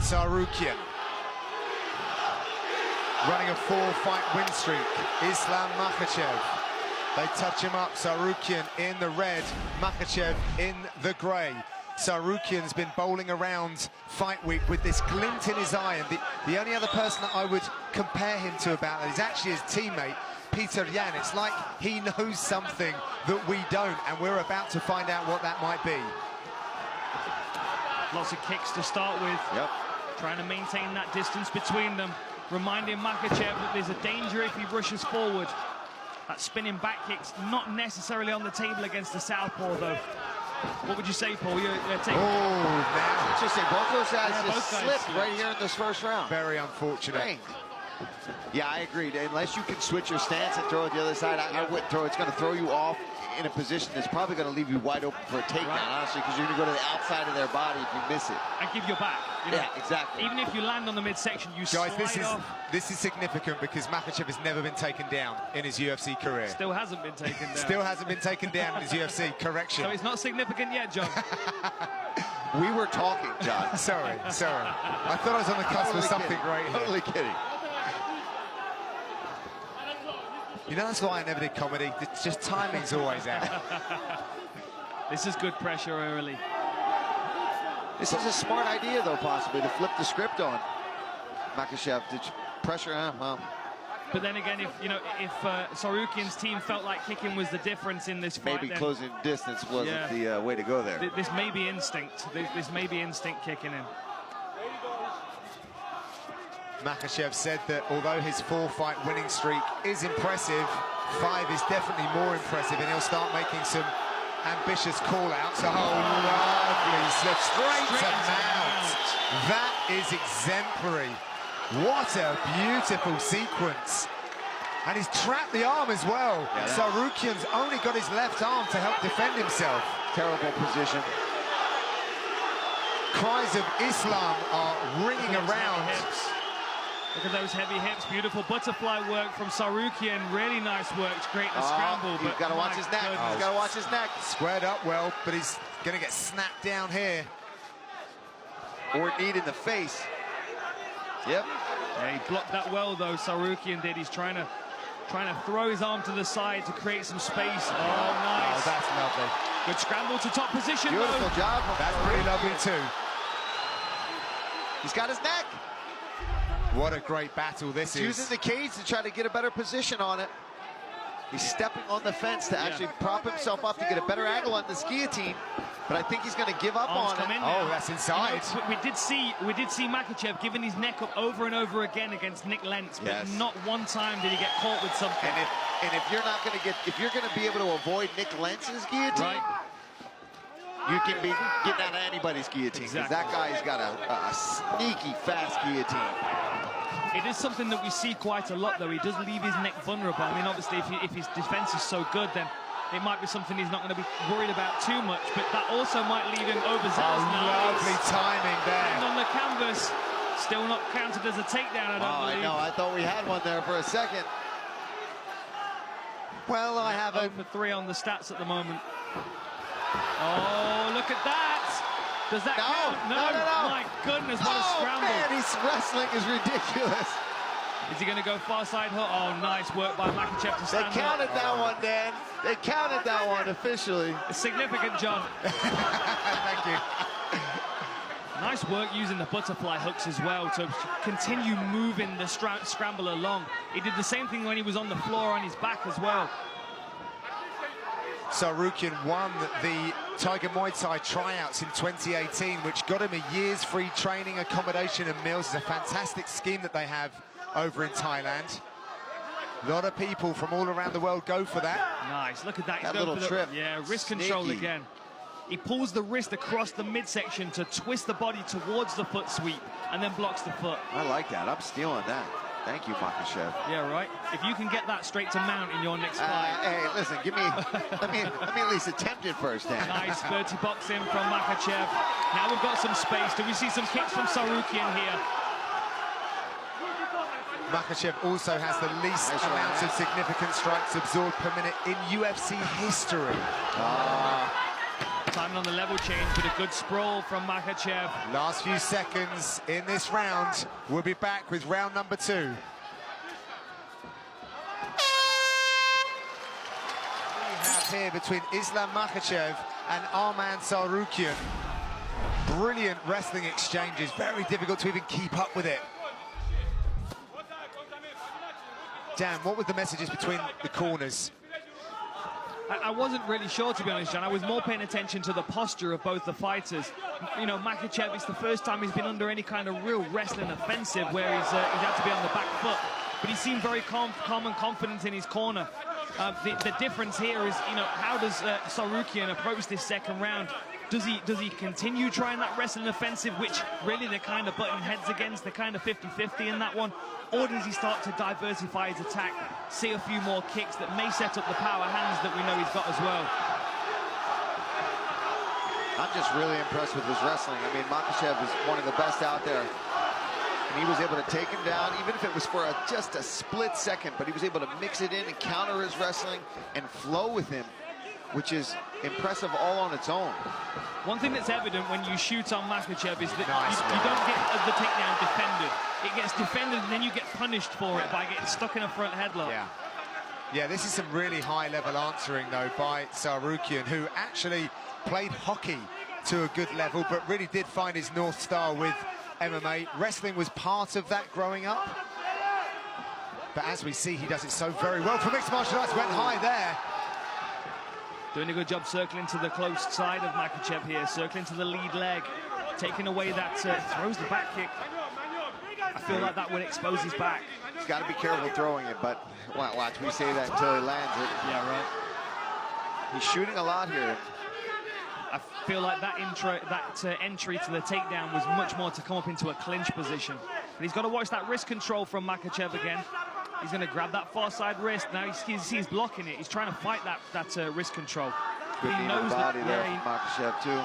Tsarukyan. Running a 4-fight win streak. Islam Makhachev. They touch him up. Tsarukyan in the red, Makhachev in the grey. Tsarukyan's been bowling around fight week with this glint in his eye, and the only other person that I would compare him to about that is actually his teammate, Peter Yan. It's like he knows something that we don't, and we're about to find out what that might be. Lots of kicks to start with. Yep. Trying to maintain that distance between them. Reminding Makhachev that there's a danger if he rushes forward. That spinning back kick's not necessarily on the table against the southpaw, though. What would you say, Paul? You're taking... Oh, man. Interesting. Both those guys Yeah, just both guys slipped slipped. right here in this first round. Very unfortunate. Dang. Yeah, I agreed. Unless you can switch your stance and throw it the other side, I wouldn't throw it. It's going to throw you off in a position that's probably going to leave you wide open for a takedown, honestly, because you're going to go to the outside of their body if you miss it. And give your back. You know? Yeah, exactly. Even if you land on the midsection, you Guys, slide off. this is significant because Makhachev has never been taken down in his UFC career. Still hasn't been taken down. Still hasn't been taken down in his UFC. Correction. So it's not significant yet, John. We were talking, John. Sorry. I thought I was on the cusp of something great here. Totally kidding. You know, that's why I never did comedy. It's just timing's always out. This is good pressure early. This is a smart idea, though, possibly, to flip the script on Makhachev. Did you pressure him? Well, But then again, if Tsarukyan's team felt like kicking was the difference in this fight, maybe then closing distance wasn't the way to go there. This may be instinct. This may be instinct kicking in. Makhachev said that although his 4-fight winning streak is impressive, 5 is definitely more impressive, and he'll start making some ambitious call-outs. Oh, lovely slip straight to mount. That is exemplary. What a beautiful sequence. And he's trapped the arm as well. Yeah. Tsarukyan's only got his left arm to help defend himself. Terrible position. Cries of Islam are ringing around. Look at those heavy hips. Beautiful butterfly work from Tsarukyan. Really nice work to create the scramble. He's got to watch his neck. He's got to watch his neck. Squared up well, but he's going to get snapped down here. Or knee in the face. Yep. Yeah, he blocked that well, though. Tsarukyan did. He's trying to throw his arm to the side to create some space. Oh, nice. Oh, that's lovely. Good scramble to top position. Beautiful job. That's pretty lovely too. He's got his neck. What a great battle this is. Using the cage to try to get a better position on it. He's stepping on the fence to actually prop himself up to get a better angle on this guillotine. But I think he's going to give up on it. Oh, that's inside. You know, we did see Makhachev giving his neck up over and over again against Nick Lentz, but not one time did he get caught with something. And if you're not going to if you're going to be able to avoid Nick Lentz's guillotine, you can be getting out of anybody's guillotine. Because that guy's got a sneaky fast guillotine. It is something that we see quite a lot, though. He does leave his neck vulnerable. I mean, obviously, if his defense is so good, then it might be something he's not going to be worried about too much, but that also might leave him overzealous. Lovely timing there. And on the canvas, still not counted as a takedown, I don't believe. I know, I thought we had one there for a second. Well, I have 0 for 3 on the stats at the moment. Oh, look at that! Does that count? No. My goodness, what a scramble. Man, his wrestling is ridiculous. Is he going to go far side hook? Oh, nice work by Makhachev to stand up. They counted that one, Dan. They counted that one officially. It's significant, John. Thank you. Nice work using the butterfly hooks as well to continue moving the scramble along. He did the same thing when he was on the floor on his back as well. Tsarukyan won the Tiger Muay Thai tryouts in 2018, which got him a year's free training, accommodation and meals. It's a fantastic scheme that they have over in Thailand. A lot of people from all around the world go for that. Nice, look at that. That little trip. Yeah, wrist control again. He pulls the wrist across the midsection to twist the body towards the foot sweep and then blocks the foot. I like that. I'm stealing that. Thank you, Makhachev. Yeah, right. If you can get that straight to mount in your next fight. Hey, listen, give me. let me at least attempt it first, Dan. Nice dirty boxing from Makhachev. Now we've got some space. Do we see some kicks from Tsarukyan here? Makhachev also has the least amount of significant strikes absorbed per minute in UFC history. Timing on the level change, but a good sprawl from Makhachev. Last few seconds in this round. We'll be back with round number 2. We have here between Islam Makhachev and Arman Tsarukyan. Brilliant wrestling exchanges, very difficult to even keep up with it. Dan, what were the messages between the corners? I wasn't really sure, to be honest, John. I was more paying attention to the posture of both the fighters. You know, Makhachev, it's the first time he's been under any kind of real wrestling offensive where he's had to be on the back foot. But he seemed very calm and confident in his corner. The difference here is, you know, how does Tsarukyan approach this second round? Does he continue trying that wrestling offensive, which really they're kind of butting heads against, they're kind of 50-50 in that one? Or does he start to diversify his attack, see a few more kicks that may set up the power hands that we know he's got as well? I'm just really impressed with his wrestling. I mean, Makhachev is one of the best out there. And he was able to take him down, even if it was for just a split second, but he was able to mix it in and counter his wrestling and flow with him, which is impressive all on its own. One thing that's evident when you shoot on Makhachev is that you don't get the takedown defended. It gets defended and then you get punished for it by getting stuck in a front headlock. Yeah, this is some really high-level answering, though, by Tsarukyan, who actually played hockey to a good level, but really did find his North Star with MMA. Wrestling was part of that growing up. But as we see, he does it so very well for mixed martial arts. Went high there. Doing a good job circling to the close side of Makhachev here, circling to the lead leg, taking away that, throws the back kick. I feel like that would expose his back. He's got to be careful throwing it, but watch, we say that until he lands it. Yeah, right. He's shooting a lot here. I feel like that entry to the takedown was much more to come up into a clinch position. But he's got to watch that wrist control from Makhachev again. He's going to grab that far side wrist. Now he's blocking it. He's trying to fight that wrist control. Good knee to the body there from Makhachev, too.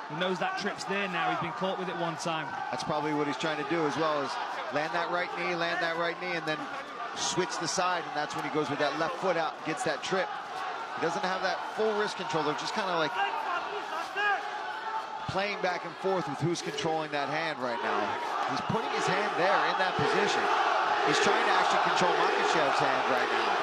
He knows that trip's there now. He's been caught with it one time. That's probably what he's trying to do as well, is land that right knee, and then switch the side, and that's when he goes with that left foot out and gets that trip. He doesn't have that full wrist control. They're just kind of like playing back and forth with who's controlling that hand right now. He's putting his hand there in that position. He's trying to actually control Makhachev's hand right now.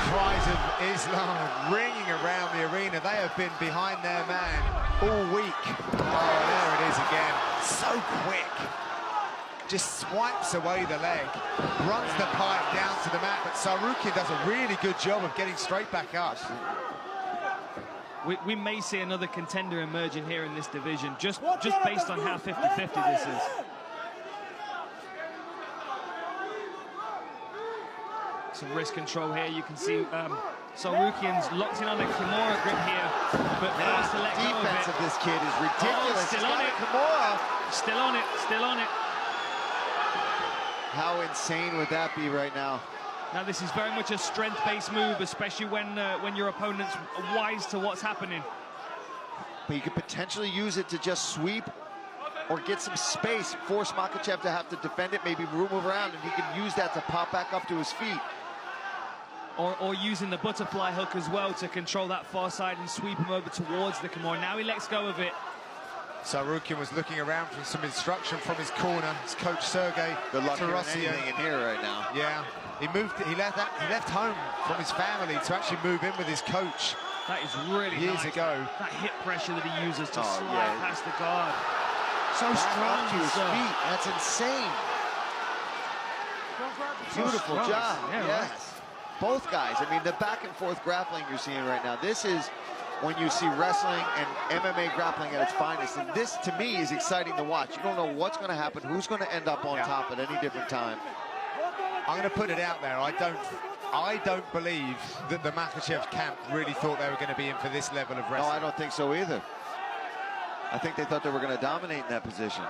Cries of Islam ringing around the arena. They have been behind their man all week. Oh, there it is again. So quick. Just swipes away the leg, runs the pipe down to the mat, but Tsarukyan does a really good job of getting straight back up. We may see another contender emerging here in this division, just based on how 50-50 this is. Some wrist control here. You can see Tsarukyan's locked in on a Kimura grip here, but forced to let go of it. The defense of this kid is ridiculous. Still on it. Kimura. Still on it. Still on it. How insane would that be right now? Now this is very much a strength-based move, especially when your opponent's wise to what's happening. But you could potentially use it to just sweep or get some space, force Makhachev to have to defend it, maybe move around, and he can use that to pop back up to his feet. Or using the butterfly hook as well to control that far side and sweep him over towards the Kimura. Now he lets go of it. Sarukyan was looking around for some instruction from his corner, his coach Sergey Tarasian. In here right now. Yeah, he left home from his family to actually move in with his coach. That is really years nice. ago. That hip pressure that he uses to slide past the guard. So strong to his feet. That's insane. Beautiful job. Yeah, yes. right. Both guys. I mean, the back and forth grappling you're seeing right now. This is when you see wrestling and MMA grappling at its finest. And this, to me, is exciting to watch. You don't know what's going to happen, who's going to end up on top at any different time. I'm going to put it out there. I don't believe that the Makhachev camp really thought they were going to be in for this level of wrestling. No, I don't think so either. I think they thought they were going to dominate in that position.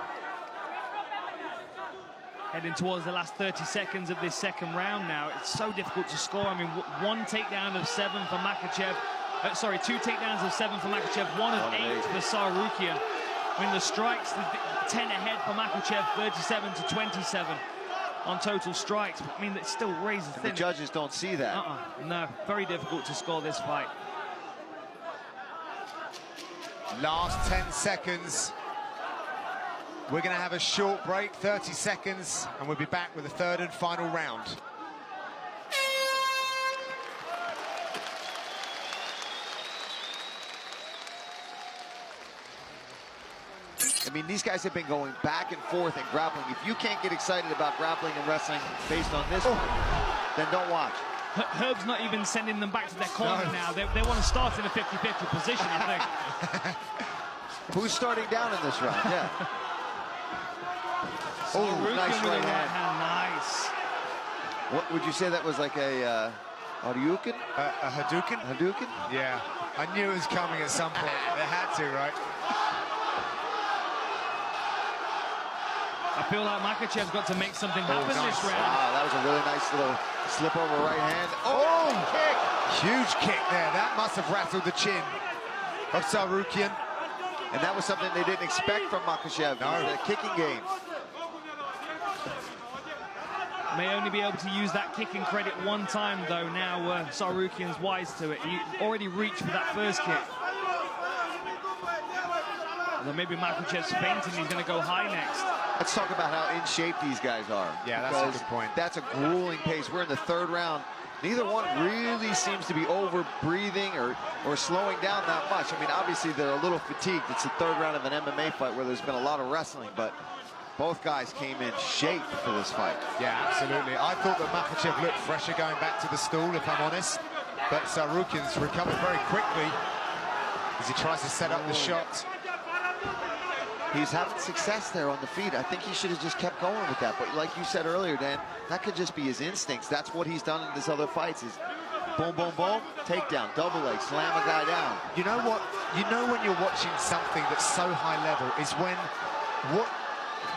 Heading towards the last 30 seconds of this second round now. It's so difficult to score. I mean, one takedown of 7 for Makhachev. Sorry, 2 takedowns of 7 for Makhachev, 1 of 8 for Tsarukyan. I mean, the strikes, 10 ahead for Makhachev, 37 to 27 on total strikes. But, I mean, it still raises thin. The judges don't see that. No, very difficult to score this fight. Last 10 seconds. We're going to have a short break, 30 seconds, and we'll be back with the third and final round. I mean, these guys have been going back and forth and grappling. If you can't get excited about grappling and wrestling based on this, then don't watch. Herb's not even sending them back to their corner now. They want to start in a 50-50 position, I think. Who's starting down in this round? Yeah. Oh, nice right hand. Nice. What would you say that was, like a Hadouken? A Hadouken? Hadouken? Yeah. I knew it was coming at some point. They had to, right? I feel like Makhachev's got to make something happen this round. Wow, that was a really nice little slip over right hand. Oh, kick! Huge kick there. That must have rattled the chin of Tsarukyan. And that was something they didn't expect from Makhachev. No. The kicking game. May only be able to use that kicking credit one time, though. Now Tsarukyan's wise to it. He already reached for that first kick. Although maybe Makhachev's fainting, he's going to go high next. Let's talk about how in shape these guys are. Yeah, that's a good point. That's a grueling pace. We're in the third round. Neither one really seems to be over-breathing or slowing down that much. I mean, obviously, they're a little fatigued. It's the third round of an MMA fight where there's been a lot of wrestling, but both guys came in shape for this fight. Yeah, absolutely. I thought that Makhachev looked fresher going back to the stool, if I'm honest. But Tsarukyan's recovered very quickly as he tries to set up the shot. He's having success there on the feet. I think he should have just kept going with that. But like you said earlier, Dan, that could just be his instincts. That's what he's done in his other fights is boom, boom, boom, takedown, double leg, slam a guy down. You know what? You know when you're watching something that's so high level is when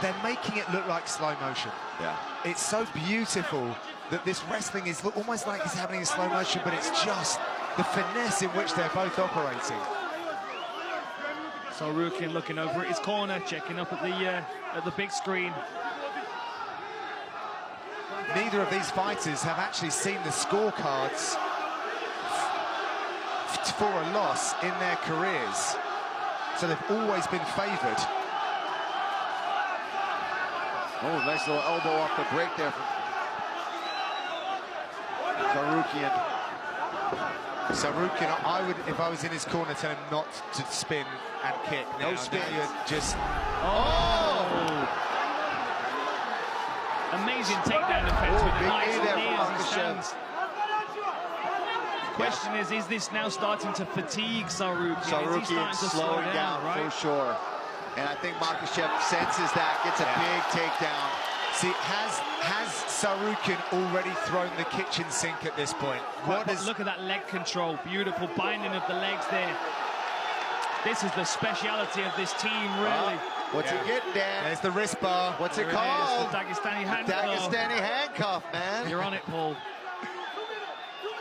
they're making it look like slow motion. Yeah. It's so beautiful that this wrestling is almost like it's happening in slow motion, but it's just the finesse in which they're both operating. Tsarukyan looking over at his corner, checking up at the big screen. Neither of these fighters have actually seen the scorecards for a loss in their careers, so they've always been favored. Oh, nice little elbow off the break there from Tsarukyan. Tsarukyan, I would, if I was in his corner, tell him not to spin and kick. No spin. Just... Oh! Amazing takedown defense with a nice knee as he stands. Question is this now starting to fatigue Tsarukyan? Is he starting to slow down, right? For sure. And I think Makhachev senses that, gets a big takedown. See, has Tsarukyan already thrown the kitchen sink at this point? Look at that leg control. Beautiful binding of the legs there. This is the speciality of this team, really. What's he getting, Dan? There's the wrist bar. What's it There called? the Dagestani handcuff. Dagestani handcuff, man. You're on it, Paul.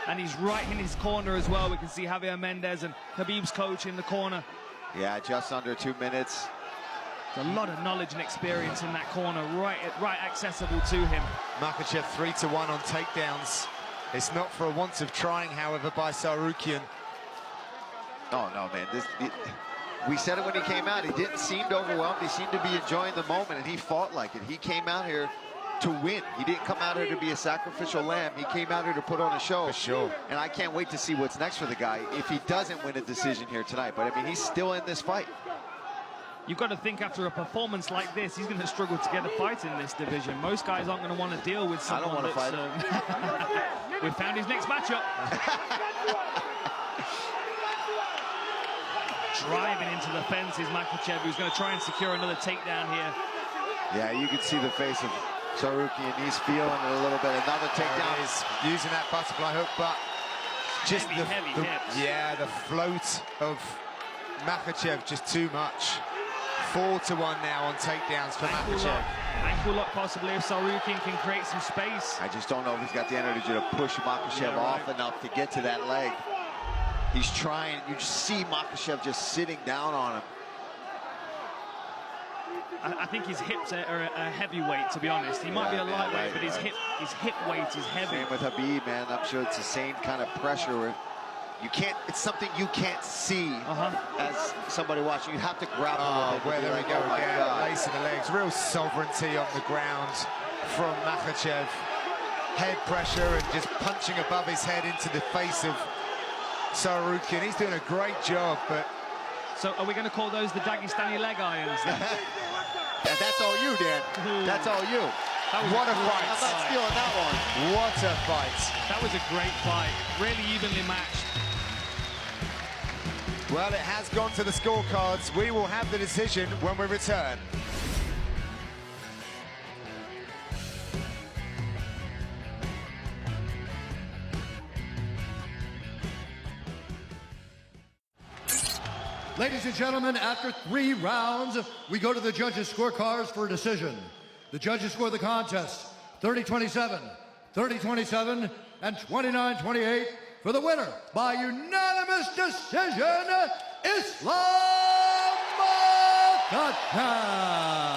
And he's right in his corner as well. We can see Javier Mendez and Khabib's coach in the corner. Yeah, just under 2 minutes. There's a lot of knowledge and experience in that corner, right accessible to him. Makhachev 3-1 on takedowns. It's not for a want of trying, however, by Tsarukyan. Oh, no, man. We said it when he came out. He didn't seem overwhelmed. He seemed to be enjoying the moment, and he fought like it. He came out here to win. He didn't come out here to be a sacrificial lamb. He came out here to put on a show. For sure. And I can't wait to see what's next for the guy if he doesn't win a decision here tonight. But, I mean, he's still in this fight. You've got to think after a performance like this, he's going to struggle to get a fight in this division. Most guys aren't going to want to deal with someone I don't want to fight. We've found his next matchup. Driving into the fence is Makhachev, who's going to try and secure another takedown here. Yeah, you can see the face of Tsarukyan. He's feeling it a little bit. Another takedown. Is using that butterfly hook, but just heavy hips. Yeah, the float of Makhachev just too much. 4-1 now on takedowns for Makhachev. Ankle lock possibly if Tsarukyan can create some space. I just don't know if he's got the energy to push Makhachev off enough to get to that leg. He's trying. You see Makhachev just sitting down on him. I think his hips are a heavyweight, to be honest. He might be a lightweight, but his hip weight is heavy. Same with Khabib, man. I'm sure it's the same kind of pressure where You can't, it's something you can't see as somebody watching. You have to grab Oh, it. where there we go oh my again, God. lacing the legs. Real sovereignty on the ground from Makhachev. Head pressure and just punching above his head into the face of Tsarukyan. He's doing a great job, but... So are we going to call those the Dagestani leg irons then? Yeah, that's all you, Dan. That's all you. What a I'm fight. not stealing that one. What a fight. That was a great fight. Really evenly matched. Well, it has gone to the scorecards. We will have the decision when we return. Ladies and gentlemen, after 3 rounds, we go to the judges' scorecards for a decision. The judges score the contest 30-27, 30-27, and 29-28 for the winner by unanimous decision, Islam Makhachev.